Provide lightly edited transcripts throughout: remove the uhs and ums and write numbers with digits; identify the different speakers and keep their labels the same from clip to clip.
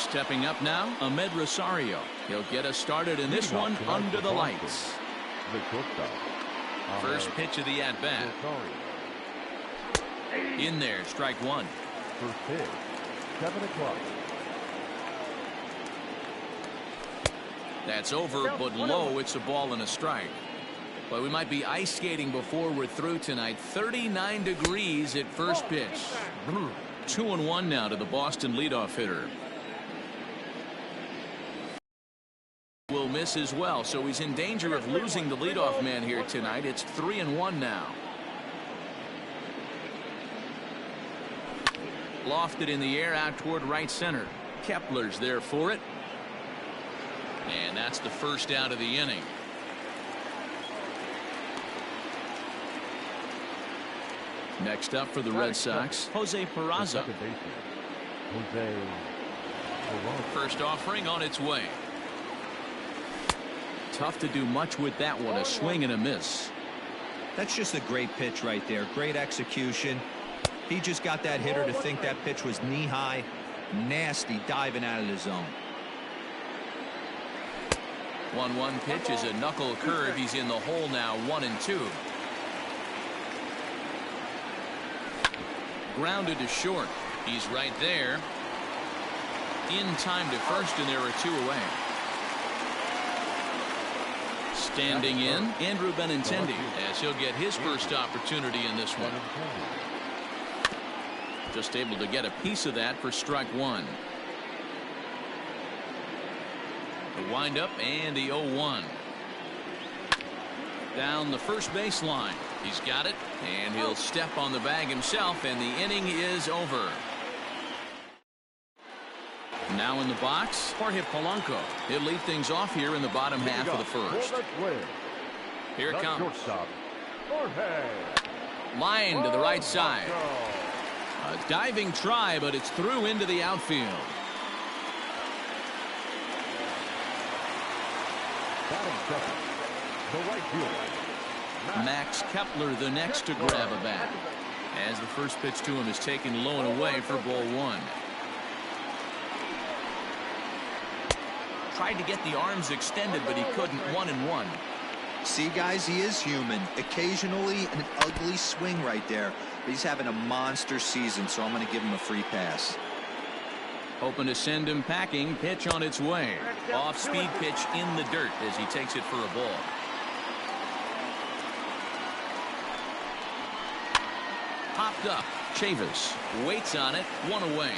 Speaker 1: Stepping up now, Ahmed Rosario. He'll get us started in this one under the lights. First pitch of the at-bat. In there, strike one.
Speaker 2: First pitch, 7 o'clock.
Speaker 1: That's over, but low. It's a ball and a strike. But we might be ice skating before we're through tonight. 39 degrees at first pitch. 2-1 now to the Boston leadoff hitter. Will miss as well, so he's in danger of losing the leadoff man here tonight. It's 3-1 now. Lofted in the air out toward right center. Kepler's there for it. And that's the first out of the inning. Next up for the Red Sox, Jose Peraza. First offering on its way. Tough to do much with that one. A swing and a miss.
Speaker 3: That's just a great pitch right there. Great execution. He just got that hitter to think that pitch was knee high. Nasty diving out of the zone.
Speaker 1: 1-1 pitch is a knuckle curve. He's in the hole now, 1-2. Grounded to short. He's right there. In time to first, and there are 2 away. Standing in, Andrew Benintendi, as he'll get his first opportunity in this one. Just able to get a piece of that for strike one. The windup and the 0-1. Down the first baseline. He's got it, and he'll step on the bag himself, and the inning is over. Now in the box, Jorge Polanco. He'll lead things off here in the bottom half of the first. Here it comes. Line to the right side. A diving try, but it's through into the outfield. Max Kepler the next to grab a bat, as the first pitch to him is taken low and away for ball one. Tried to get the arms extended, but he couldn't. 1-1.
Speaker 3: See, guys, he is human. Occasionally an ugly swing right there, but he's having a monster season, so I'm going to give him a free pass.
Speaker 1: Hoping to send him packing. Pitch on its way. Off-speed pitch in the dirt as he takes it for a ball. Popped up. Chavis waits on it. 1 away.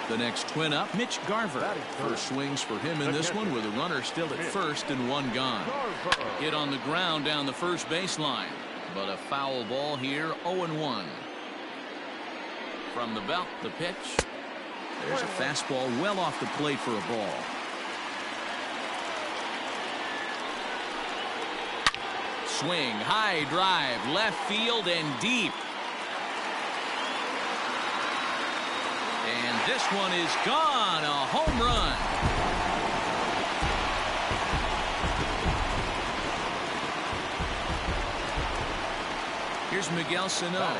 Speaker 1: The next twin up, Mitch Garver. First swings for him in this one with a runner still at first and 1 gone. Hit on the ground down the first baseline, but a foul ball here. 0-1. From the belt, the pitch. There's a fastball well off the plate for a ball. Swing, high drive, left field and deep. And this one is gone. A home run. Here's Miguel Sano.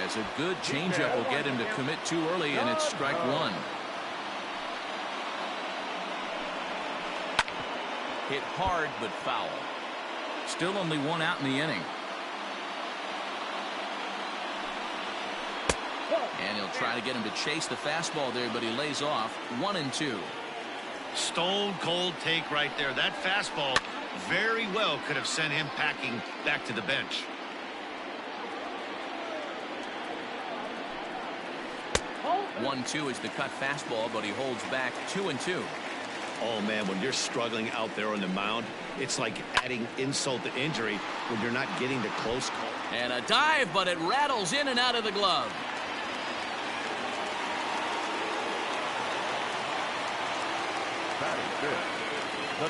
Speaker 1: As a good changeup will get him to commit too early, and it's strike one. Hit hard but foul. Still only 1 out in the inning. And he'll try to get him to chase the fastball there, but he lays off. 1-2.
Speaker 4: Stone cold take right there. That fastball very well could have sent him packing back to the bench.
Speaker 1: One, 2 is the cut fastball, but he holds back. 2-2.
Speaker 4: Oh man, when you're struggling out there on the mound, it's like adding insult to injury when you're not getting the close call.
Speaker 1: And a dive, but it rattles in and out of the glove.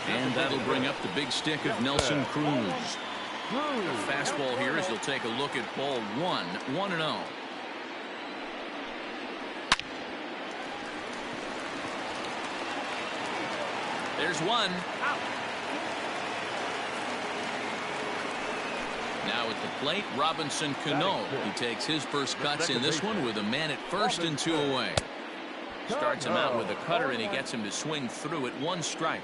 Speaker 1: And that'll bring up the big stick of Nelson Cruz. The fastball here as he'll take a look at ball 1. 1-0. There's one. Now at the plate, Robinson Cano. He takes his first cuts in this one with a man at first and 2 away. Starts him out with a cutter, and he gets him to swing through it. 1 strike.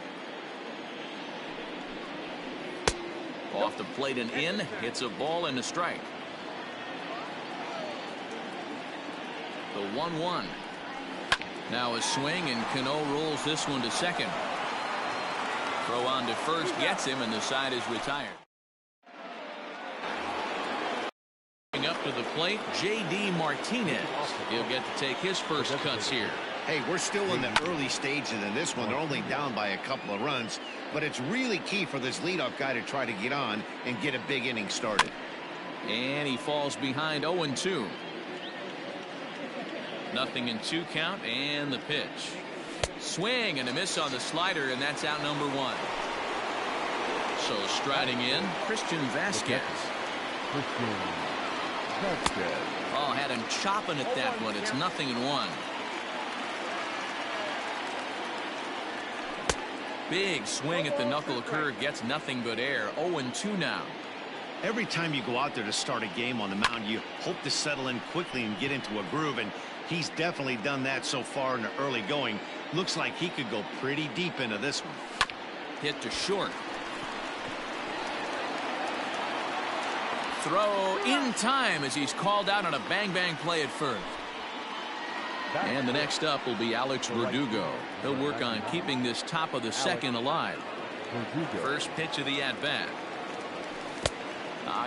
Speaker 1: Off the plate and in. Hits a ball and a strike. The 1-1. Now a swing, and Cano rolls this one to second. Throw on to first gets him, and the side is retired. Up to the plate, J.D. Martinez. He'll get to take his first cuts here.
Speaker 4: Hey, we're still in the early stages in this one. They're only down by a couple of runs, but it's really key for this leadoff guy to try to get on and get a big inning started.
Speaker 1: And he falls behind 0-2. 0-2 count, and the pitch. Swing and a miss on the slider, and that's out number 1. So striding in, Christian Vasquez. Oh, had him chopping at that one. It's 0-1. Big swing at the knuckle curve, gets nothing but air. 0-2 now.
Speaker 4: Every time you go out there to start a game on the mound, you hope to settle in quickly and get into a groove, and he's definitely done that so far in the early going. Looks like he could go pretty deep into this one.
Speaker 1: Hit to short. Throw in time as he's called out on a bang-bang play at first. And the next up will be Alex Verdugo. He'll work on keeping this top of the second alive. First pitch of the at-bat.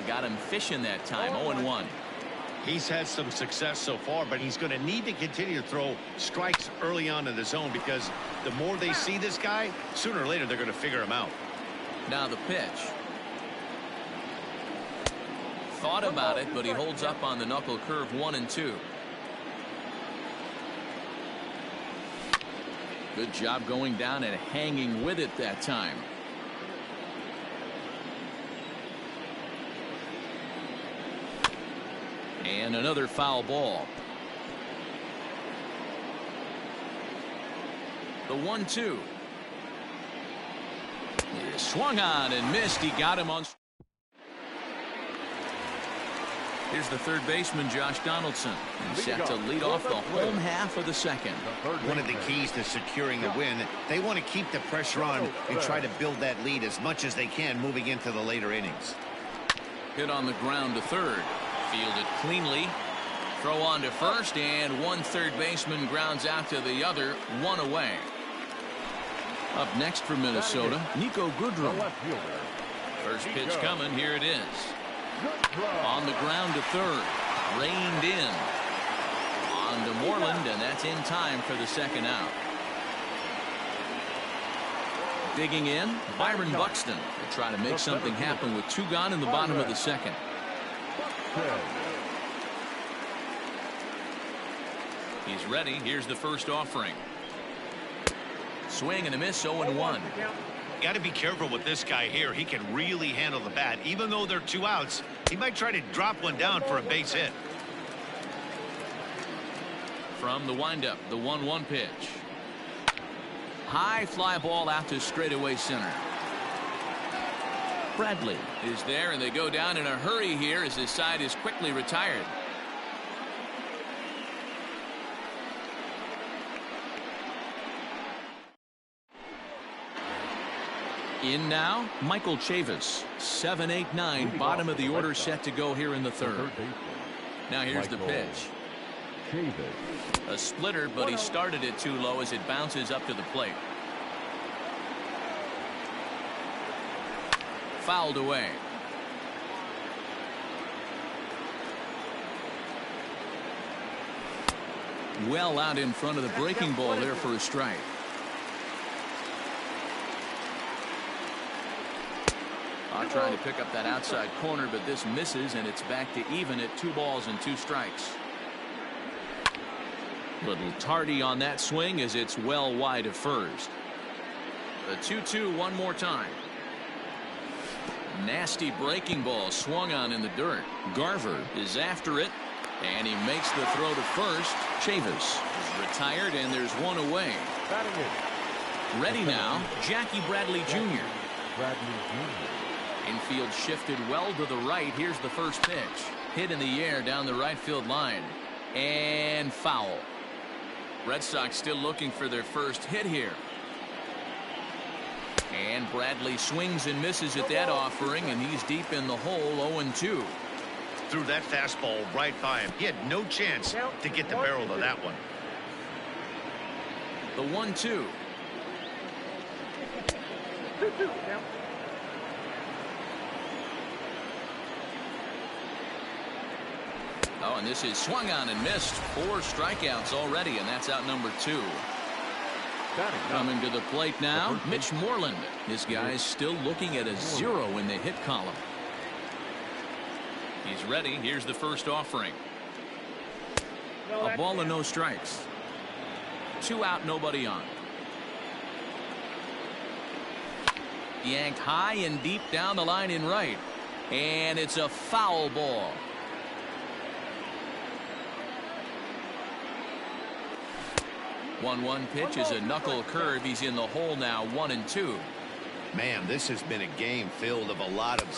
Speaker 1: Got him fishing that time. 0-1.
Speaker 4: He's had some success so far, but he's going to need to continue to throw strikes early on in the zone, because the more they see this guy, sooner or later they're going to figure him out.
Speaker 1: Now the pitch. Thought about it, but he holds up on the knuckle curve. 1-2. Good job going down and hanging with it that time. And another foul ball. The 1-2. He swung on and missed. He got him on. Here's the third baseman, Josh Donaldson. He's set to lead off the home half of the second.
Speaker 4: One of the keys to securing the win, they want to keep the pressure on and try to build that lead as much as they can moving into the later innings.
Speaker 1: Hit on the ground to third. Fielded cleanly. Throw on to first, and one third baseman grounds out to the other. 1 away. Up next for Minnesota, Nico Goodrum. First pitch coming. Here it is. On the ground to third. Reined in. On to Moreland, and that's in time for the second out. Digging in, Byron Buxton to try to make something happen with 2 gone in the bottom of the second. He's ready. Here's the first offering. Swing and a miss. 0-1.
Speaker 4: Got to be careful with this guy here. He can really handle the bat. Even though they're 2 outs, he might try to drop one down for a base hit.
Speaker 1: From the windup, the 1-1 pitch. High fly ball out to straightaway center. Bradley is there, and they go down in a hurry here as his side is quickly retired. In now, Michael Chavis. 7, 8, 9, bottom of the order set to go here in the third. Now here's the pitch. A splitter, but he started it too low as it bounces up to the plate. Fouled away. Well out in front of the breaking ball there for a strike. Trying to pick up that outside corner, but this misses, and it's back to even at 2 balls and 2 strikes. Little tardy on that swing as it's well wide of first. The 2-2 one more time. Nasty breaking ball swung on in the dirt. Garver is after it, and he makes the throw to first. Chavis is retired, and there's 1 away. Ready now, Jackie Bradley Jr. Infield shifted well to the right. Here's the first pitch. Hit in the air down the right field line. And foul. Red Sox still looking for their first hit here. And Bradley swings and misses at that offering, and he's deep in the hole, 0-2.
Speaker 4: Threw that fastball right by him. He had no chance to get the barrel of that one.
Speaker 1: The 1-2. Oh, and this is swung on and missed. 4 strikeouts already, and that's out number 2. Coming to the plate now, Mitch Moreland. This guy's still looking at a 0 in the hit column. He's ready. Here's the first offering. A ball and no strikes. 2 out, nobody on. Yanked high and deep down the line in right. And it's a foul ball. One pitch is a knuckle curve. He's in the hole now, 1-2.
Speaker 4: Man, this has been a game filled of a lot of...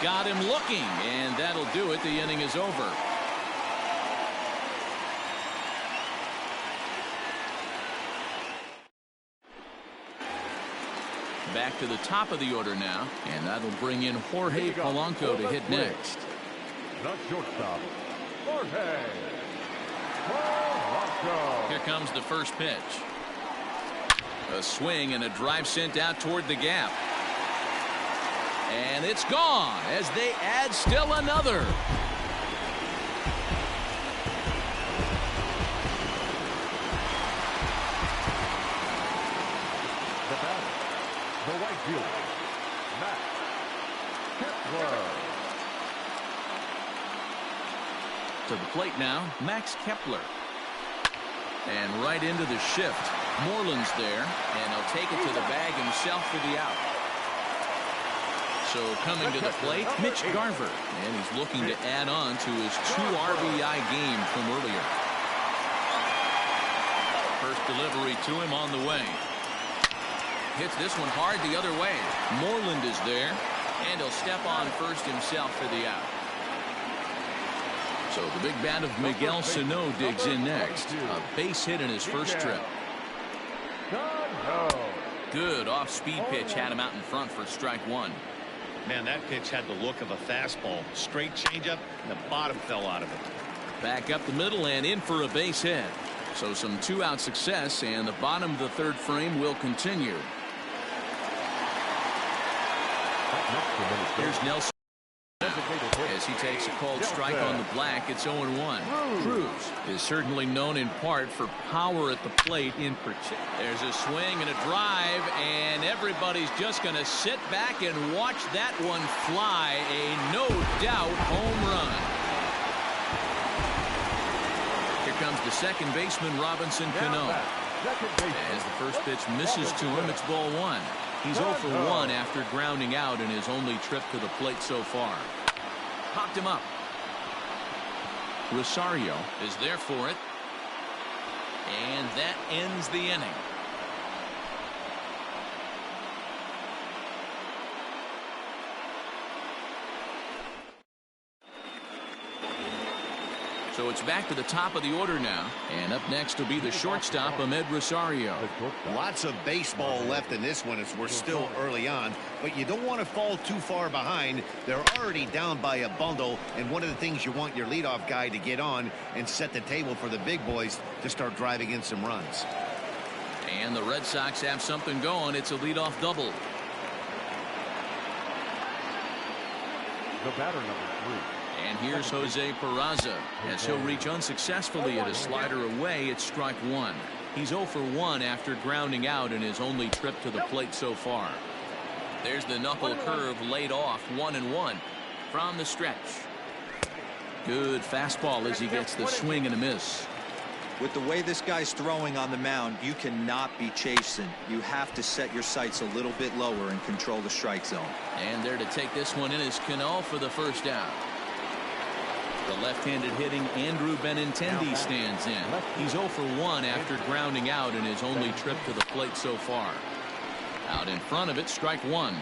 Speaker 1: Got him looking, and that'll do it. The inning is over. Back to the top of the order now, and that'll bring in Jorge Polanco to hit next.
Speaker 2: The shortstop, Jorge Polanco.
Speaker 1: Here comes the first pitch. A swing and a drive sent out toward the gap. And it's gone as they add still another.
Speaker 2: The batter, the right fielder, Max Kepler.
Speaker 1: To the plate now, Max Kepler. And right into the shift. Moreland's there, and he'll take it to the bag himself for the out. So coming to the plate, Mitch Garver, and he's looking to add on to his 2 RBI game from earlier. First delivery to him on the way. Hits this one hard the other way. Moreland is there, and he'll step on first himself for the out. So the big bat of Miguel Sano digs in next. A base hit in his first trip. Good off-speed pitch had him out in front for strike 1.
Speaker 4: Man, that pitch had the look of a fastball. Straight changeup, and the bottom fell out of it.
Speaker 1: Back up the middle and in for a base hit. So some 2-out success, and the bottom of the 3rd frame will continue. Here's Nelson. As he takes a called strike on the black, it's 0-1. Cruz is certainly known in part for power at the plate in particular. There's a swing and a drive, and everybody's just going to sit back and watch that one fly. A no-doubt home run. Here comes the second baseman, Robinson Cano. As the first pitch misses to him, it's ball 1. He's 0 for 1 after grounding out in his only trip to the plate so far. Popped him up. Rosario is there for it. And that ends the inning. So it's back to the top of the order now. And up next will be the shortstop, Ahmed Rosario.
Speaker 4: Lots of baseball left in this one as we're still early on. But you don't want to fall too far behind. They're already down by a bundle. And one of the things you want your leadoff guy to get on and set the table for the big boys to start driving in some runs.
Speaker 1: And the Red Sox have something going. It's a leadoff double.
Speaker 2: The batter, number 3.
Speaker 1: And here's Jose Peraza. As he'll reach unsuccessfully at a slider away, it's strike 1. He's 0 for 1 after grounding out in his only trip to the plate so far. There's the knuckle curve laid off, 1-1 from the stretch. Good fastball as he gets the swing and a miss.
Speaker 3: With the way this guy's throwing on the mound, you cannot be chasing. You have to set your sights a little bit lower and control the strike zone.
Speaker 1: And there to take this one in is Cano for the first down. The left-handed hitting Andrew Benintendi stands in. He's 0 for 1 after grounding out in his only trip to the plate so far. Out in front of it, strike 1.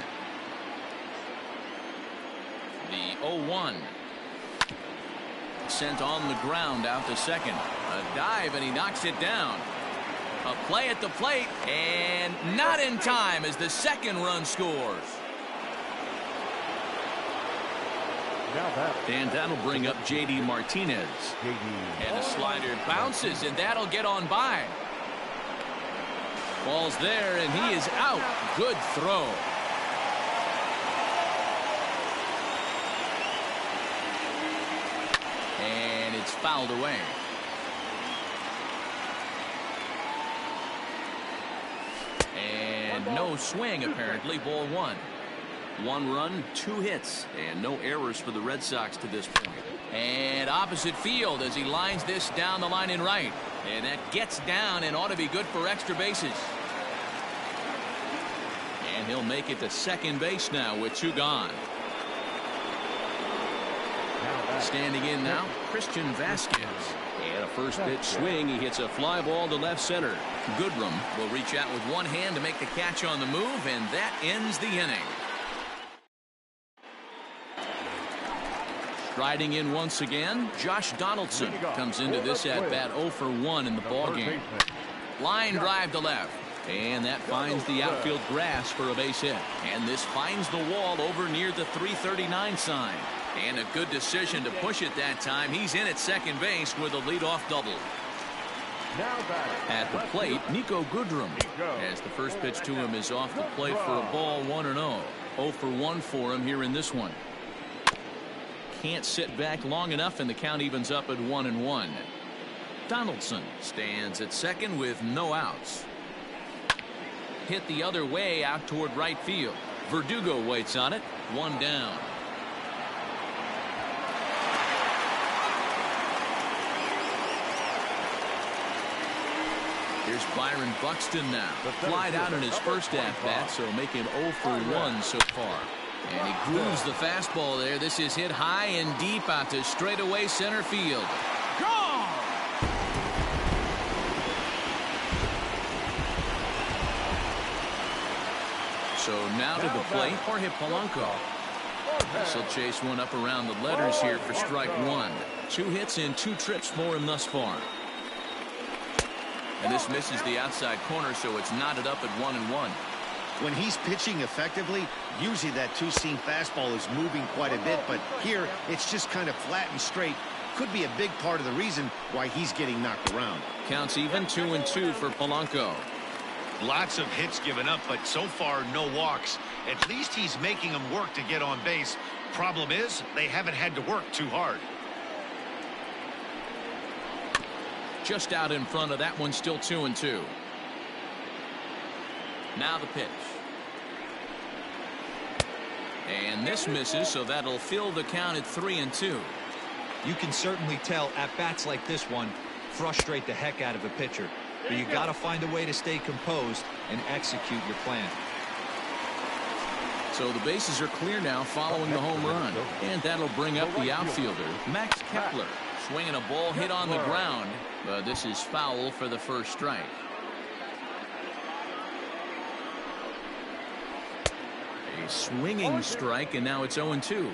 Speaker 1: 0-1. Sent on the ground out to second. A dive, and he knocks it down. A play at the plate, and not in time as the second run scores. And that'll bring up J.D. Martinez. And a slider bounces, and that'll get on by. Ball's there, and he is out. Good throw. And it's fouled away. And no swing, apparently. Ball one. 1 run, 2 hits, and no errors for the Red Sox to this point. And opposite field as he lines this down the line in right. And that gets down and ought to be good for extra bases. And he'll make it to second base now with 2 gone. Standing in now, Christian Vasquez. And a first pitch swing. He hits a fly ball to left center. Goodrum will reach out with one hand to make the catch on the move, and that ends the inning. Striding in once again, Josh Donaldson comes into this at bat 0 for 1 in the ballgame. Line drive to left, and that finds the outfield grass for a base hit. And this finds the wall over near the 339 sign. And a good decision to push it that time. He's in at second base with a leadoff double. At the plate, Nico Goodrum, as the first pitch to him is off the plate for a ball 1-0. 0 for 1 for him here in this one. Can't sit back long enough, and the count evens up at 1-1. Donaldson stands at second with no outs. Hit the other way out toward right field. Verdugo waits on it. 1 down. Here's Byron Buxton now. Flied out in his first at-bat, so make him 0 for 1 so far. And he grooves the fastball there. This is hit high and deep out to straightaway center field. Gone! So now to the plate, Jorge Polanco. He'll chase one up around the letters here for strike 1. 2 hits and 2 trips for him thus far. And this misses the outside corner, so it's knotted up at 1-1.
Speaker 4: When he's pitching effectively, usually that two-seam fastball is moving quite a bit, but here it's just kind of flat and straight. Could be a big part of the reason why he's getting knocked around.
Speaker 1: Counts even, 2-2 for Polanco.
Speaker 4: Lots of hits given up, but so far no walks. At least he's making them work to get on base. Problem is, they haven't had to work too hard.
Speaker 1: Just out in front of that one, still 2-2. Now the pitch. And this misses, so that'll fill the count at 3-2.
Speaker 3: You can certainly tell at bats like this one frustrate the heck out of a pitcher. But you got to find a way to stay composed and execute your plan.
Speaker 1: So the bases are clear now following the home run. And that'll bring up the outfielder, Max Kepler. Swinging a ball hit on the ground. But this is foul for the first strike. A swinging strike, and now it's 0-2.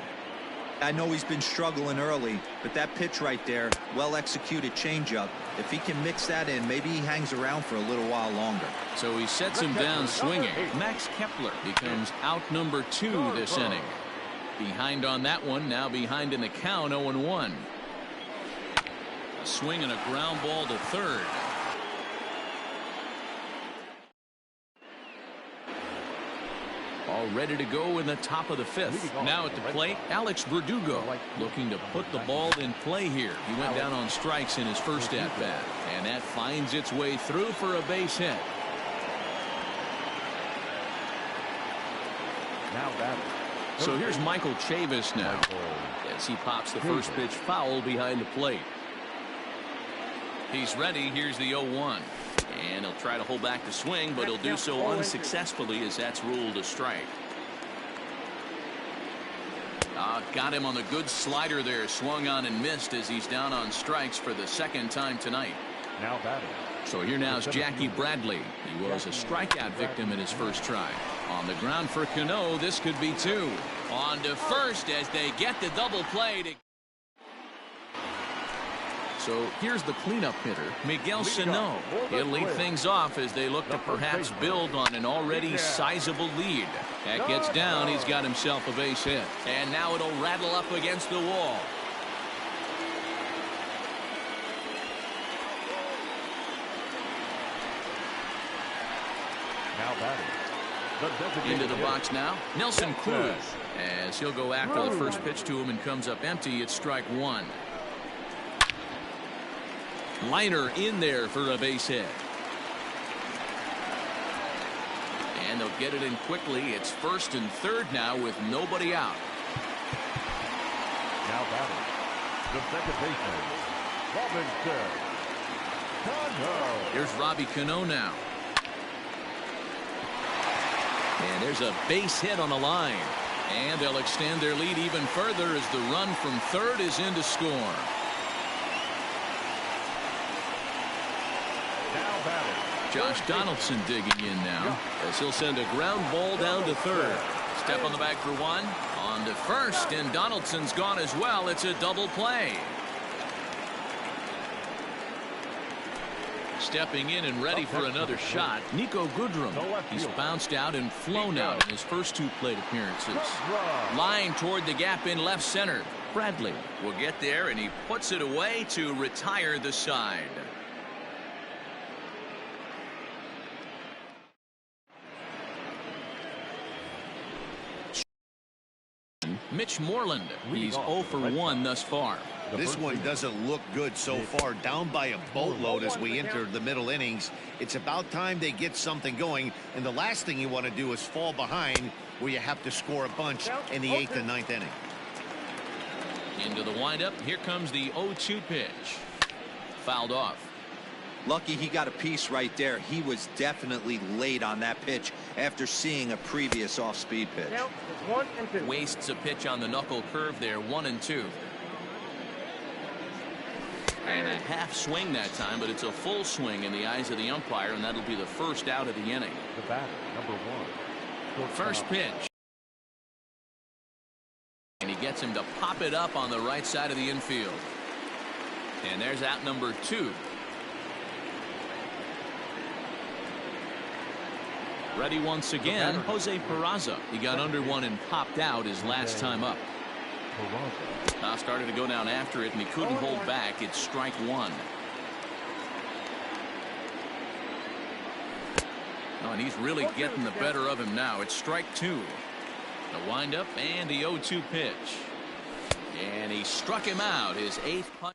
Speaker 3: I know he's been struggling early, but that pitch right there, well-executed changeup. If he can mix that in, maybe he hangs around for a little while longer.
Speaker 1: So he sets him down swinging. Max Kepler becomes out number 2 this inning. Behind on that one, now behind in the count, 0-1. A swing and a ground ball to third. All ready to go in the top of the 5th. Now at the plate, Alex Verdugo looking to put the ball in play here. He went down on strikes in his first at-bat, and that finds its way through for a base hit.
Speaker 2: Now batting.
Speaker 1: So here's Michael Chavis now as he pops the first pitch foul behind the plate. He's ready. Here's the 0-1. And he'll try to hold back the swing, but he'll do so unsuccessfully as that's ruled a strike. Got him on the good slider there. Swung on and missed as he's down on strikes for the second time tonight.
Speaker 2: Now batting.
Speaker 1: So here now is Jackie Bradley. He was a strikeout victim in his first try. On the ground for Cano, this could be 2. On to first as they get the double play. So here's the cleanup hitter, Miguel Sano. He'll lead things off as they look to perhaps build on an already sizable lead. That gets down, he's got himself a base hit. And now it'll rattle up against the wall.
Speaker 2: Now batting.
Speaker 1: Into the box now, Nelson Cruz. As he'll go after the first pitch to him and comes up empty, it's strike one. Liner in there for a base hit. And they'll get it in quickly. It's first and third now with nobody out.
Speaker 2: Now batting. The second baseman, Robinson.
Speaker 1: Here's Robbie Cano now. And there's a base hit on the line. And they'll extend their lead even further as the run from third is in to score. Josh Donaldson digging in now as he'll send a ground ball down to third. Step on the bag for one. On to first, and Donaldson's gone as well. It's a double play. Stepping in and ready for another shot, Nico Goodrum. He's bounced out and flown out in his first two plate appearances. Line toward the gap in left center. Bradley will get there, and he puts it away to retire the side. Mitch Moreland. He's 0 for 1 thus far.
Speaker 4: This one doesn't look good so far. Down by a boatload as we enter the middle innings. It's about time they get something going. And the last thing you want to do is fall behind where you have to score a bunch in the 8th and 9th inning.
Speaker 1: Into the windup. Here comes the 0-2 pitch. Fouled off.
Speaker 3: Lucky he got a piece right there. He was definitely late on that pitch after seeing a previous off-speed pitch.
Speaker 1: Wastes a pitch on the knuckle curve there. 1-2. And a half swing that time, but it's a full swing in the eyes of the umpire, and that'll be the first out of the inning.
Speaker 2: The batter, number one.
Speaker 1: First pitch. And he gets him to pop it up on the right side of the infield. And there's out number 2. Ready once again, Jose Peraza. He got under one and popped out his last time up. Now started to go down after it, and he couldn't hold back. It's strike one. Oh, and he's really getting the better of him now. It's strike two. The windup and the 0-2 pitch. And he struck him out. His 8th punch.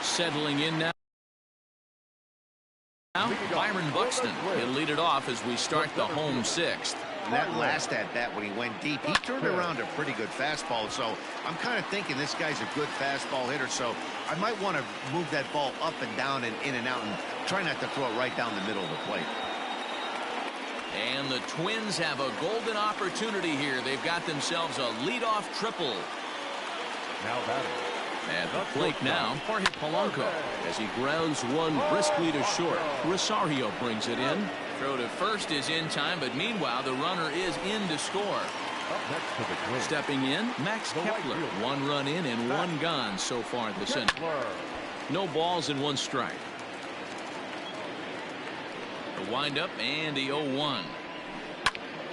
Speaker 1: Settling in now. Byron Buxton. He'll lead it off as we start the home 6th.
Speaker 4: That last at bat when he went deep, he turned around a pretty good fastball. So I'm kind of thinking this guy's a good fastball hitter. So I might want to move that ball up and down and in and out and try not to throw it right down the middle of the plate.
Speaker 1: And the Twins have a golden opportunity here. They've got themselves a leadoff triple.
Speaker 2: Now batting.
Speaker 1: At the plate now, Jorge Polanco as he grounds one briskly to short. Rosario brings it in. Throw to first is in time, but meanwhile the runner is in to score. Stepping in, Max Kepler. 1 run in and 1 gone so far at the center. No balls and 1 strike. The windup and the 0-1.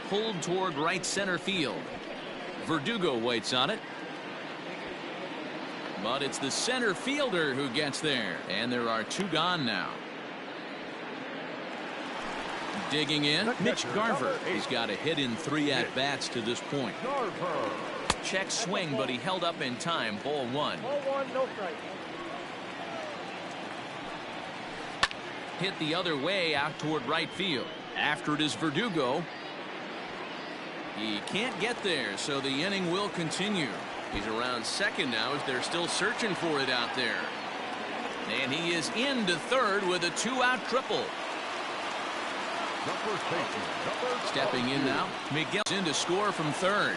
Speaker 1: Pulled toward right center field. Verdugo waits on it. But it's the center fielder who gets there. And there are 2 gone now. Digging in, Mitch Garver. He's got a hit in 3 at-bats to this point. Check swing, but he held up in time. Ball 1.
Speaker 5: No strike.
Speaker 1: Hit the other way out toward right field. After it is Verdugo. He can't get there, so the inning will continue. He's around second now as they're still searching for it out there. And he is into third with a 2-out triple. Stepping in now, Miguel's in to score from third.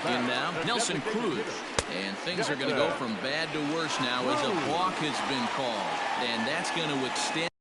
Speaker 1: In now, Nelson Cruz. And things are going to go from bad to worse now as a balk has been called. And that's going to extend.